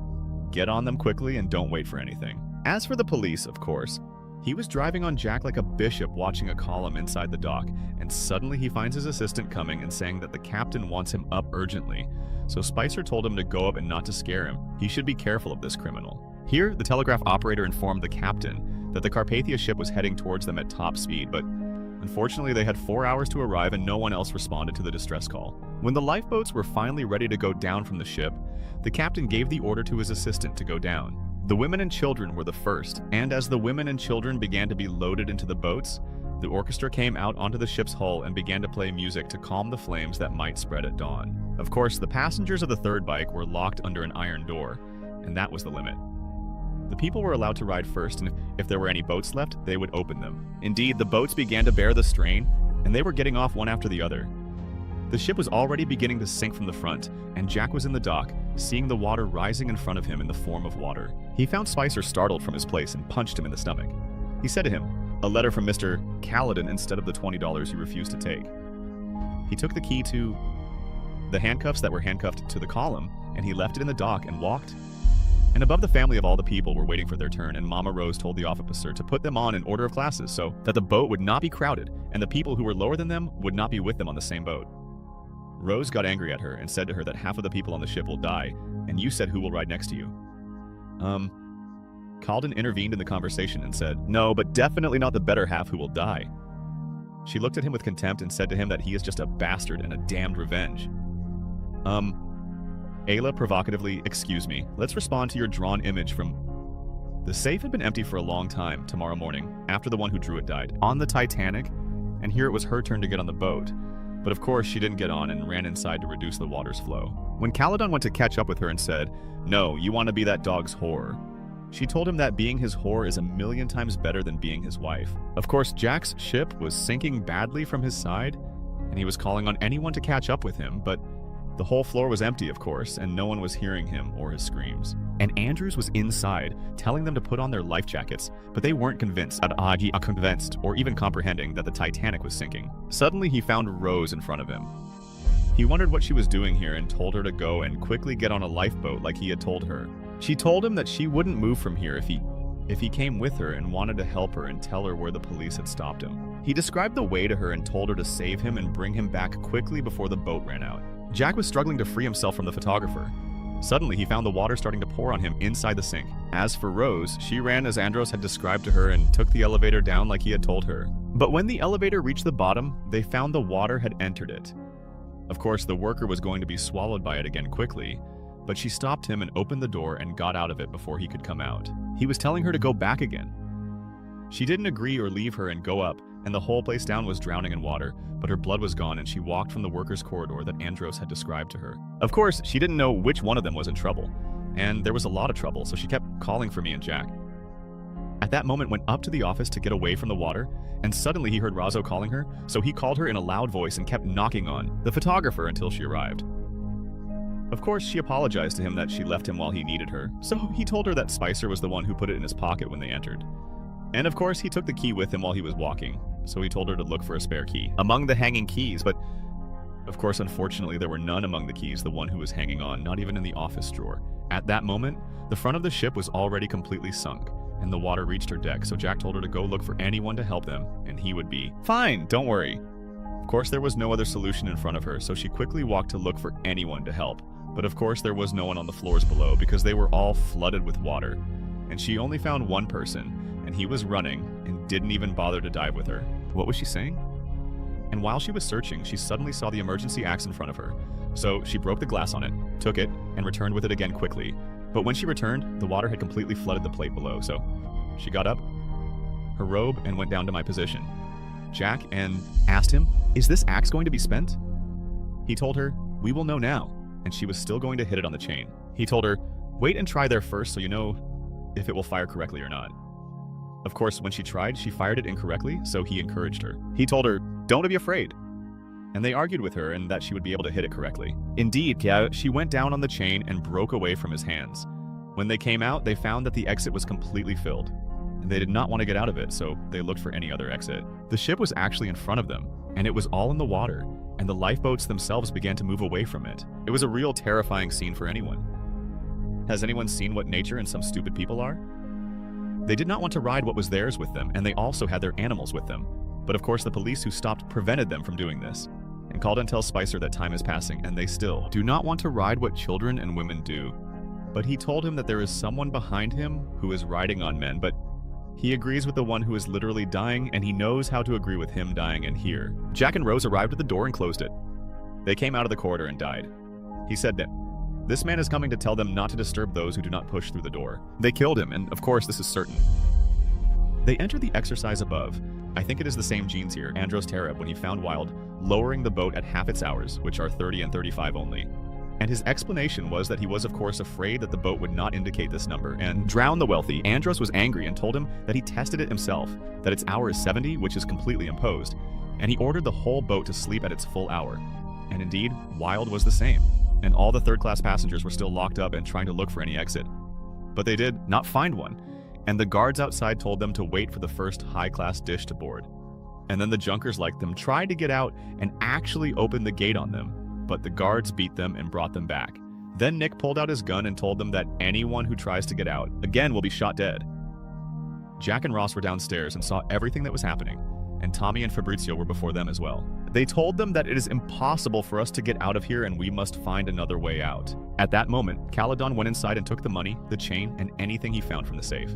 get on them quickly and don't wait for anything." As for the police, of course, he was driving on Jack like a bishop watching a column inside the dock, and suddenly he finds his assistant coming and saying that the captain wants him up urgently. So Spicer told him to go up and not to scare him. He should be careful of this criminal. Here, the telegraph operator informed the captain that the Carpathia ship was heading towards them at top speed, but unfortunately they had 4 hours to arrive and no one else responded to the distress call. When the lifeboats were finally ready to go down from the ship, the captain gave the order to his assistant to go down. The women and children were the first, and as the women and children began to be loaded into the boats, the orchestra came out onto the ship's hull and began to play music to calm the flames that might spread at dawn. Of course, the passengers of the third bike were locked under an iron door, and that was the limit. The people were allowed to ride first, and if there were any boats left, they would open them. Indeed, the boats began to bear the strain, and they were getting off one after the other. The ship was already beginning to sink from the front, and Jack was in the dock, seeing the water rising in front of him in the form of water. He found Spicer startled from his place and punched him in the stomach. He said to him, "A letter from Mr. Caledon instead of the $20 you refused to take." He took the key to the handcuffs that were handcuffed to the column, and he left it in the dock and walked. And above the family of all the people were waiting for their turn, and Mama Rose told the officer to put them on in order of classes so that the boat would not be crowded, and the people who were lower than them would not be with them on the same boat. Rose got angry at her and said to her that half of the people on the ship will die, and you said who will ride next to you. Caledon intervened in the conversation and said, "No, but definitely not the better half who will die." She looked at him with contempt and said to him that he is just a bastard and a damned revenge. Ayla provocatively, "Excuse me, let's respond to your drawn image from..." The safe had been empty for a long time, tomorrow morning, after the one who drew it died, on the Titanic, and here it was her turn to get on the boat. But of course she didn't get on and ran inside to reduce the water's flow. When Caledon went to catch up with her and said, "No, you want to be that dog's whore," she told him that being his whore is 1,000,000 times better than being his wife. Of course, Jack's ship was sinking badly from his side, and he was calling on anyone to catch up with him, but the whole floor was empty, of course, and no one was hearing him or his screams. And Andrews was inside, telling them to put on their life jackets, but they weren't convinced, or even comprehending that the Titanic was sinking. Suddenly, he found Rose in front of him. He wondered what she was doing here and told her to go and quickly get on a lifeboat like he had told her. She told him that she wouldn't move from here if he came with her and wanted to help her and tell her where the police had stopped him. He described the way to her and told her to save him and bring him back quickly before the boat ran out. Jack was struggling to free himself from the photographer. Suddenly, he found the water starting to pour on him inside the sink. As for Rose, she ran as Andros had described to her and took the elevator down like he had told her. But when the elevator reached the bottom, they found the water had entered it. Of course, the worker was going to be swallowed by it again quickly, but she stopped him and opened the door and got out of it before he could come out. He was telling her to go back again. She didn't agree or leave her and go up, and the whole place down was drowning in water, but her blood was gone and she walked from the workers' corridor that Andros had described to her. Of course, she didn't know which one of them was in trouble, and there was a lot of trouble, so she kept calling for me and Jack. At that moment, went up to the office to get away from the water, and suddenly he heard Razzo calling her, so he called her in a loud voice and kept knocking on the photographer until she arrived. Of course, she apologized to him that she left him while he needed her, so he told her that Spicer was the one who put it in his pocket when they entered. And of course, he took the key with him while he was walking, so he told her to look for a spare key among the hanging keys, but of course, unfortunately, there were none among the keys, the one who was hanging on, not even in the office drawer. At that moment, the front of the ship was already completely sunk, and the water reached her deck, so Jack told her to go look for anyone to help them, and he would be fine, don't worry. Of course, there was no other solution in front of her, so she quickly walked to look for anyone to help. But of course, there was no one on the floors below because they were all flooded with water, and she only found one person, and he was running and didn't even bother to dive with her. What was she saying? And while she was searching, she suddenly saw the emergency axe in front of her. So she broke the glass on it, took it, and returned with it again quickly. But when she returned, the water had completely flooded the plate below, so she got up, her robe, and went down to my position. Jack and asked him, "Is this axe going to be spent?" He told her, "We will know now," and she was still going to hit it on the chain. He told her, "Wait and try there first so you know if it will fire correctly or not." Of course, when she tried, she fired it incorrectly, so he encouraged her. He told her, "Don't be afraid." And they argued with her and that she would be able to hit it correctly. Indeed, she went down on the chain and broke away from his hands. When they came out, they found that the exit was completely filled, and they did not want to get out of it, so they looked for any other exit. The ship was actually in front of them, and it was all in the water, and the lifeboats themselves began to move away from it. It was a real terrifying scene for anyone. Has anyone seen what nature and some stupid people are? They did not want to ride what was theirs with them, and they also had their animals with them. But of course, the police who stopped prevented them from doing this, and called and tell Spicer that time is passing, and they still do not want to ride what children and women do. But he told him that there is someone behind him who is riding on men, but he agrees with the one who is literally dying, and he knows how to agree with him dying and here. Jack and Rose arrived at the door and closed it. They came out of the corridor and died. He said that this man is coming to tell them not to disturb those who do not push through the door. They killed him, and of course this is certain. They enter the exercise above. I think it is the same genes here, Andros Tarab, when he found Wild, lowering the boat at half its hours, which are 30 and 35 only. And his explanation was that he was of course afraid that the boat would not indicate this number and drown the wealthy. Andros was angry and told him that he tested it himself, that its hour is 70, which is completely imposed, and he ordered the whole boat to sleep at its full hour. And indeed, Wild was the same, and all the third-class passengers were still locked up and trying to look for any exit. But they did not find one, and the guards outside told them to wait for the first high-class dish to board. And then the junkers like them tried to get out and actually opened the gate on them, but the guards beat them and brought them back. Then Nick pulled out his gun and told them that anyone who tries to get out, again, will be shot dead. Jack and Ross were downstairs and saw everything that was happening, and Tommy and Fabrizio were before them as well. They told them that it is impossible for us to get out of here and we must find another way out. At that moment, Caledon went inside and took the money, the chain, and anything he found from the safe.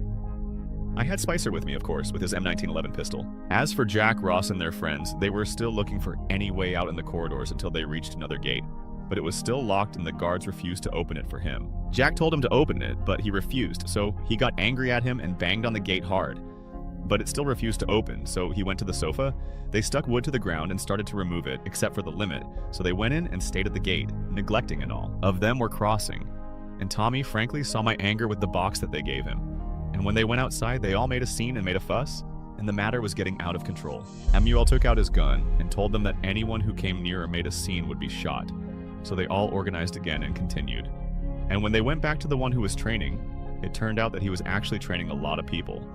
I had Spicer with me, of course, with his M1911 pistol. As for Jack, Ross, and their friends, they were still looking for any way out in the corridors until they reached another gate. But it was still locked and the guards refused to open it for him. Jack told him to open it, but he refused, so he got angry at him and banged on the gate hard. But it still refused to open, so he went to the sofa. They stuck wood to the ground and started to remove it, except for the limit, so they went in and stayed at the gate, neglecting it all. Of them were crossing, and Tommy frankly saw my anger with the box that they gave him. And when they went outside, they all made a scene and made a fuss, and the matter was getting out of control. Emuel took out his gun and told them that anyone who came near or made a scene would be shot, so they all organized again and continued. And when they went back to the one who was training, it turned out that he was actually training a lot of people.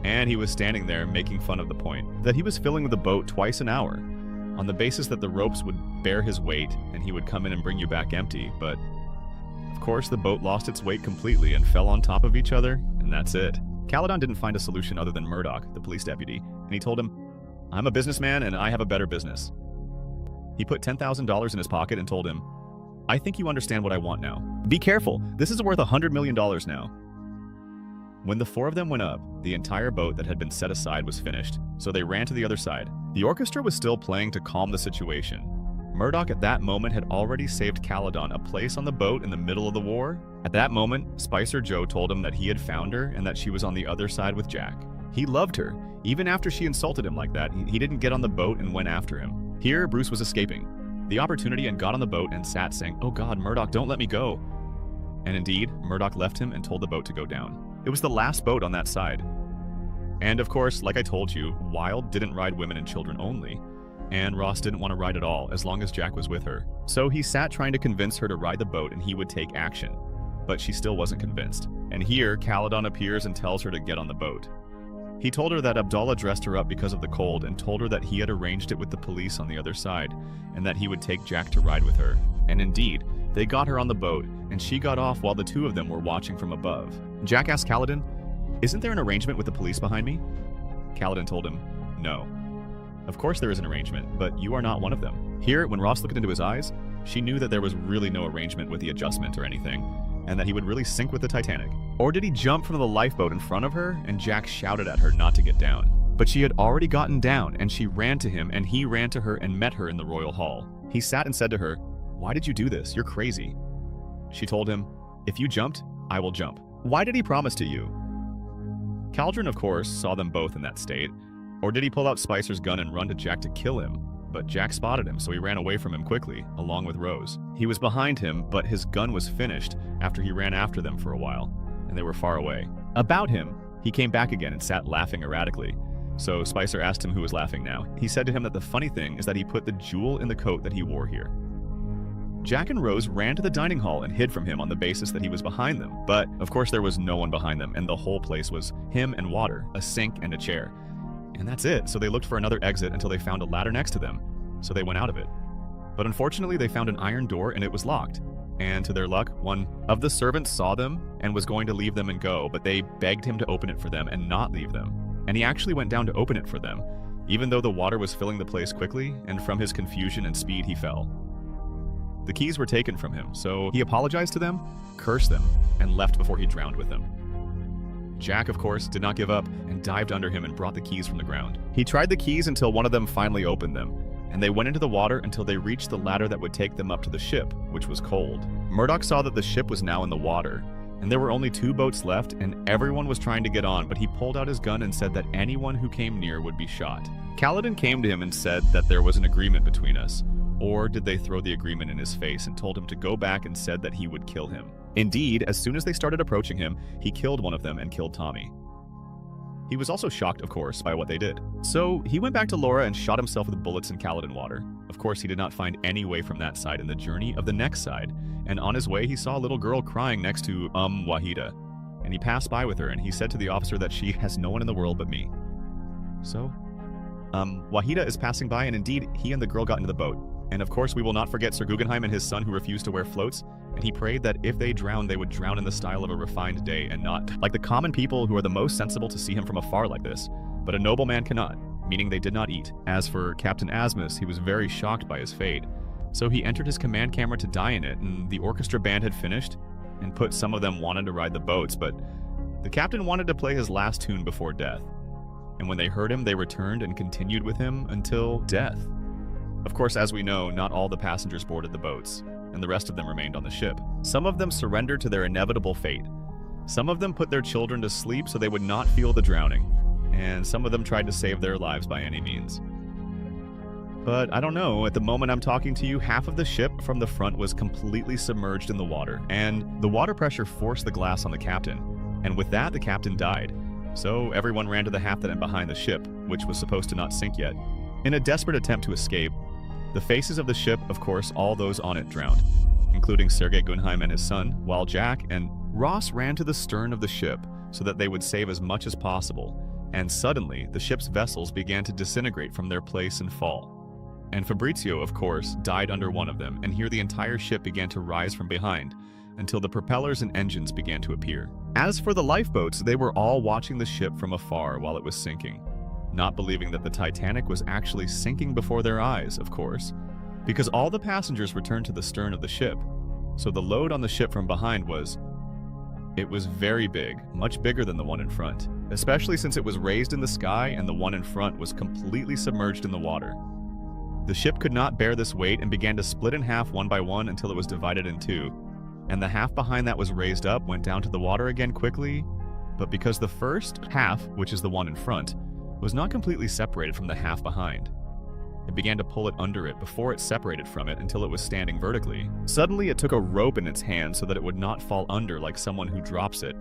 And he was standing there making fun of the point that he was filling the boat twice an hour, on the basis that the ropes would bear his weight and he would come in and bring you back empty, but of course the boat lost its weight completely and fell on top of each other, and that's it. Caledon didn't find a solution other than Murdoch, the police deputy, and he told him, "I'm a businessman and I have a better business." He put $10,000 in his pocket and told him, "I think you understand what I want now. Be careful, this is worth $100 million now." When the four of them went up, the entire boat that had been set aside was finished, so they ran to the other side. The orchestra was still playing to calm the situation, Murdoch at that moment had already saved Caledon a place on the boat in the middle of the war. At that moment, Spicer Joe told him that he had found her and that she was on the other side with Jack. He loved her. Even after she insulted him like that, he didn't get on the boat and went after him. Here, Bruce was escaping the opportunity and got on the boat and sat saying, "Oh God, Murdoch, don't let me go." And indeed, Murdoch left him and told the boat to go down. It was the last boat on that side. And of course, like I told you, Wilde didn't ride women and children only. And Ross didn't want to ride at all, as long as Jack was with her. So he sat trying to convince her to ride the boat and he would take action. But she still wasn't convinced. And here, Caledon appears and tells her to get on the boat. He told her that Abdallah dressed her up because of the cold and told her that he had arranged it with the police on the other side, and that he would take Jack to ride with her. And indeed, they got her on the boat, and she got off while the two of them were watching from above. Jack asked Caledon, "Isn't there an arrangement with the police behind me?" Caledon told him, "No. Of course there is an arrangement, but you are not one of them." Here, when Ross looked into his eyes, she knew that there was really no arrangement with the adjustment or anything, and that he would really sink with the Titanic. Or did he jump from the lifeboat in front of her, and Jack shouted at her not to get down? But she had already gotten down, and she ran to him, and he ran to her and met her in the Royal Hall. He sat and said to her, "Why did you do this? You're crazy." She told him, "If you jumped, I will jump." Why did he promise to you? Caldron, of course, saw them both in that state. Or did he pull out Spicer's gun and run to Jack to kill him? But Jack spotted him, so he ran away from him quickly, along with Rose. He was behind him, but his gun was finished after he ran after them for a while, and they were far away. About him, he came back again and sat laughing erratically. So Spicer asked him who was laughing now. He said to him that the funny thing is that he put the jewel in the coat that he wore here. Jack and Rose ran to the dining hall and hid from him on the basis that he was behind them. But, of course, there was no one behind them, and the whole place was him and water, a sink and a chair. And that's it, so they looked for another exit until they found a ladder next to them, so they went out of it. But unfortunately, they found an iron door and it was locked. And to their luck, one of the servants saw them and was going to leave them and go, but they begged him to open it for them and not leave them. And he actually went down to open it for them, even though the water was filling the place quickly, and from his confusion and speed he fell. The keys were taken from him, so he apologized to them, cursed them, and left before he drowned with them. Jack, of course, did not give up and dived under him and brought the keys from the ground. He tried the keys until one of them finally opened them, and they went into the water until they reached the ladder that would take them up to the ship, which was cold. Murdoch saw that the ship was now in the water, and there were only 2 boats left, and everyone was trying to get on, but he pulled out his gun and said that anyone who came near would be shot. Caledon came to him and said that there was an agreement between us. Or did they throw the agreement in his face and told him to go back and said that he would kill him? Indeed, as soon as they started approaching him, he killed one of them and killed Tommy. He was also shocked, of course, by what they did. So he went back to Laura and shot himself with bullets in Caledon water. Of course, he did not find any way from that side in the journey of the next side, and on his way he saw a little girl crying next to Wahida. And he passed by with her and he said to the officer that she has no one in the world but me. So, Wahida is passing by, and indeed, he and the girl got into the boat. And of course, we will not forget Sir Guggenheim and his son who refused to wear floats, and he prayed that if they drowned, they would drown in the style of a refined day and not like the common people who are the most sensible to see him from afar like this. But a noble man cannot, meaning they did not eat. As for Captain Asmus, he was very shocked by his fate. So he entered his command camera to die in it, and the orchestra band had finished, and put some of them wanted to ride the boats, but the captain wanted to play his last tune before death. And when they heard him, they returned and continued with him until death. Of course, as we know, not all the passengers boarded the boats, and the rest of them remained on the ship. Some of them surrendered to their inevitable fate. Some of them put their children to sleep so they would not feel the drowning, and some of them tried to save their lives by any means. But I don't know, at the moment I'm talking to you, half of the ship from the front was completely submerged in the water, and the water pressure forced the glass on the captain, and with that the captain died. So everyone ran to the half that went behind the ship, which was supposed to not sink yet. In a desperate attempt to escape, the faces of the ship, of course, all those on it drowned, including Sergei Guggenheim and his son, while Jack and Ross ran to the stern of the ship so that they would save as much as possible, and suddenly the ship's vessels began to disintegrate from their place and fall. And Fabrizio, of course, died under one of them, and here the entire ship began to rise from behind, until the propellers and engines began to appear. As for the lifeboats, they were all watching the ship from afar while it was sinking, not believing that the Titanic was actually sinking before their eyes, of course, because all the passengers returned to the stern of the ship. So the load on the ship from behind was very big, much bigger than the one in front, especially since it was raised in the sky and the one in front was completely submerged in the water. The ship could not bear this weight and began to split in half one by one until it was divided in two. And the half behind that was raised up went down to the water again quickly, but because the first half, which is the one in front, was not completely separated from the half behind, it began to pull it under it before it separated from it until it was standing vertically. Suddenly, it took a rope in its hand so that it would not fall under like someone who drops it,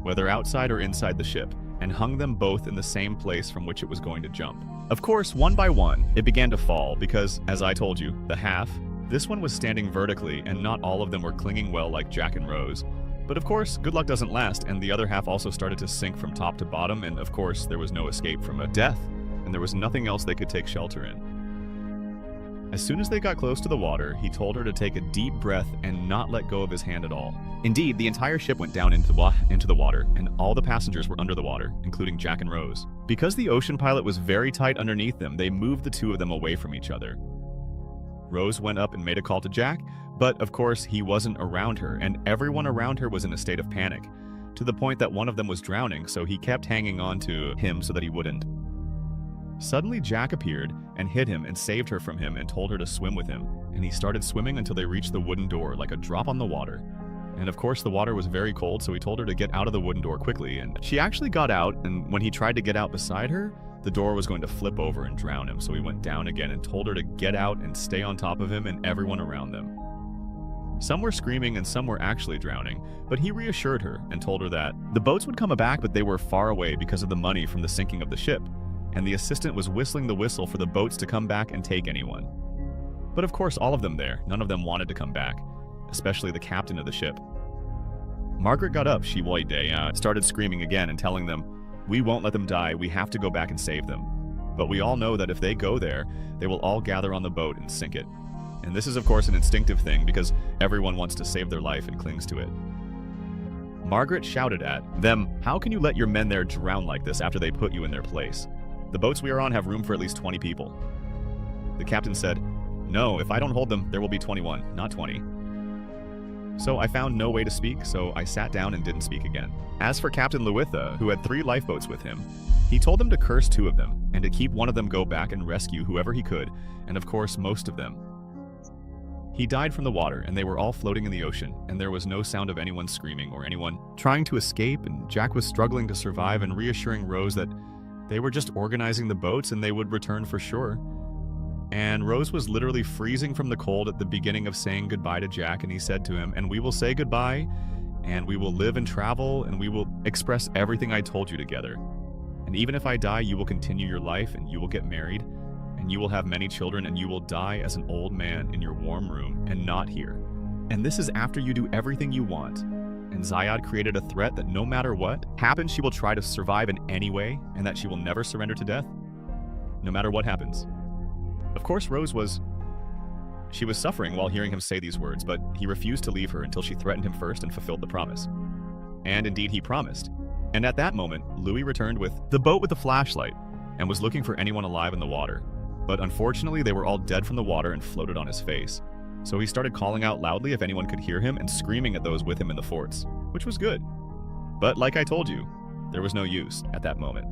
whether outside or inside the ship, and hung them both in the same place from which it was going to jump. Of course, one by one, it began to fall because, as I told you, the half, this one was standing vertically and not all of them were clinging well like Jack and Rose. But of course, good luck doesn't last, and the other half also started to sink from top to bottom, and of course, there was no escape from a death, and there was nothing else they could take shelter in. As soon as they got close to the water, he told her to take a deep breath and not let go of his hand at all. Indeed, the entire ship went down into the water, and all the passengers were under the water, including Jack and Rose. Because the ocean pilot was very tight underneath them, they moved the two of them away from each other. Rose went up and made a call to Jack, but of course he wasn't around her, and everyone around her was in a state of panic, to the point that one of them was drowning, so he kept hanging on to him so that he wouldn't. Suddenly Jack appeared and hit him and saved her from him and told her to swim with him, and he started swimming until they reached the wooden door like a drop on the water. And of course the water was very cold, so he told her to get out of the wooden door quickly, and she actually got out, and when he tried to get out beside her, the door was going to flip over and drown him, so he went down again and told her to get out and stay on top of him and everyone around them. Some were screaming and some were actually drowning, but he reassured her and told her that the boats would come back, but they were far away because of the money from the sinking of the ship, and the assistant was whistling the whistle for the boats to come back and take anyone. But of course, all of them there, none of them wanted to come back, especially the captain of the ship. Margaret got up, started screaming again and telling them, "We won't let them die, we have to go back and save them. But we all know that if they go there, they will all gather on the boat and sink it." And this is of course an instinctive thing because everyone wants to save their life and clings to it. Margaret shouted at them, "How can you let your men there drown like this after they put you in their place? The boats we are on have room for at least 20 people." The captain said, "No, if I don't hold them, there will be 21, not 20. So I found no way to speak, so I sat down and didn't speak again. As for Captain Lewitha, who had 3 lifeboats with him, he told them to curse 2 of them, and to keep one of them go back and rescue whoever he could, and of course most of them. He died from the water, and they were all floating in the ocean, and there was no sound of anyone screaming or anyone trying to escape, and Jack was struggling to survive and reassuring Rose that they were just organizing the boats and they would return for sure. And Rose was literally freezing from the cold at the beginning of saying goodbye to Jack, and he said to him, "And we will say goodbye, and we will live and travel, and we will express everything I told you together. And even if I die, you will continue your life, and you will get married, and you will have many children, and you will die as an old man in your warm room, and not here. And this is after you do everything you want." And Zayad created a threat that no matter what happens, she will try to survive in any way, and that she will never surrender to death, no matter what happens. Of course, Rose was suffering while hearing him say these words, but he refused to leave her until she threatened him first and fulfilled the promise. And indeed, he promised. And at that moment, Louis returned with the boat with the flashlight and was looking for anyone alive in the water. But unfortunately, they were all dead from the water and floated on his face. So he started calling out loudly if anyone could hear him and screaming at those with him in the forts, which was good. But like I told you, there was no use at that moment.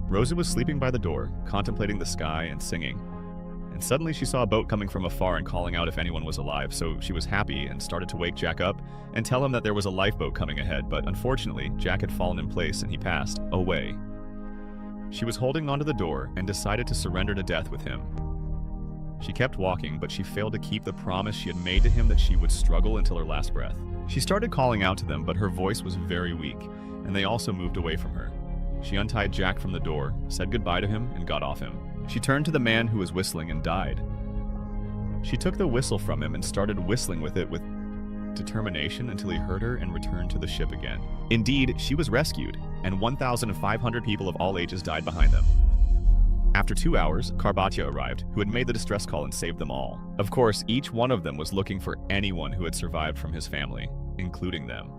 Rosa was sleeping by the door, contemplating the sky and singing. And suddenly she saw a boat coming from afar and calling out if anyone was alive, so she was happy and started to wake Jack up and tell him that there was a lifeboat coming ahead, but unfortunately, Jack had fallen in place and he passed away. She was holding onto the door and decided to surrender to death with him. She kept walking, but she failed to keep the promise she had made to him that she would struggle until her last breath. She started calling out to them, but her voice was very weak, and they also moved away from her. She untied Jack from the door, said goodbye to him, and got off him. She turned to the man who was whistling and died. She took the whistle from him and started whistling with it with determination until he heard her and returned to the ship again. Indeed, she was rescued, and 1,500 people of all ages died behind them. After 2 hours, Carbatia arrived, who had made the distress call and saved them all. Of course, each one of them was looking for anyone who had survived from his family, including them.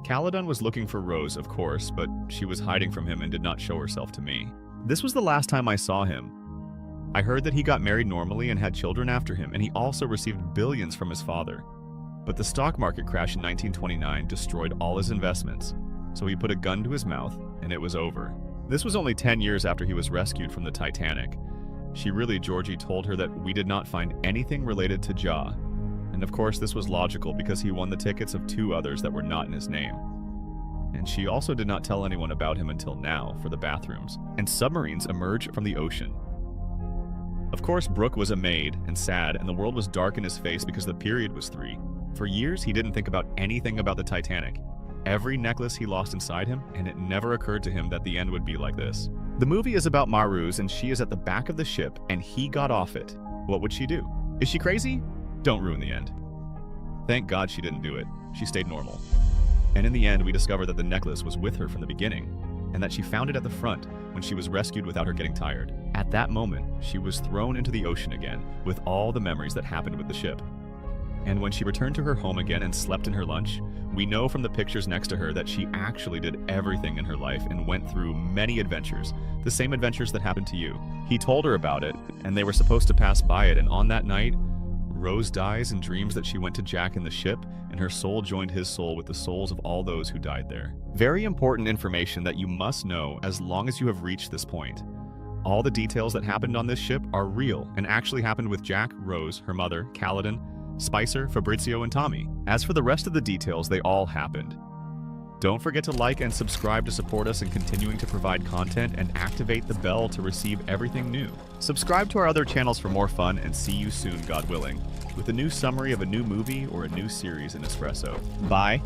Caledon was looking for Rose, of course, but she was hiding from him and did not show herself to me. This was the last time I saw him. I heard that he got married normally and had children after him, and he also received billions from his father. But the stock market crash in 1929 destroyed all his investments, so he put a gun to his mouth, and it was over. This was only 10 years after he was rescued from the Titanic, Georgie told her that we did not find anything related to Ja. And of course, this was logical because he won the tickets of 2 others that were not in his name. And she also did not tell anyone about him until now for the bathrooms. And submarines emerge from the ocean. Of course, Brooke was a maid and sad, and the world was dark in his face because the period was 3. For years, he didn't think about anything about the Titanic. Every necklace he lost inside him, and it never occurred to him that the end would be like this. The movie is about Maruz, and she is at the back of the ship, and he got off it. What would she do? Is she crazy? Don't ruin the end. Thank God she didn't do it. She stayed normal. And in the end, we discover that the necklace was with her from the beginning, and that she found it at the front when she was rescued without her getting tired. At that moment, she was thrown into the ocean again with all the memories that happened with the ship. And when she returned to her home again and slept in her lunch, we know from the pictures next to her that she actually did everything in her life and went through many adventures, the same adventures that happened to you. He told her about it, and they were supposed to pass by it, and on that night, Rose dies and dreams that she went to Jack in the ship, and her soul joined his soul with the souls of all those who died there. Very important information that you must know as long as you have reached this point. All the details that happened on this ship are real and actually happened with Jack, Rose, her mother, Kaladin, Spicer, Fabrizio, and Tommy. As for the rest of the details, they all happened. Don't forget to like and subscribe to support us in continuing to provide content, and activate the bell to receive everything new. Subscribe to our other channels for more fun, and see you soon, God willing, with a new summary of a new movie or a new series in Espresso. Bye.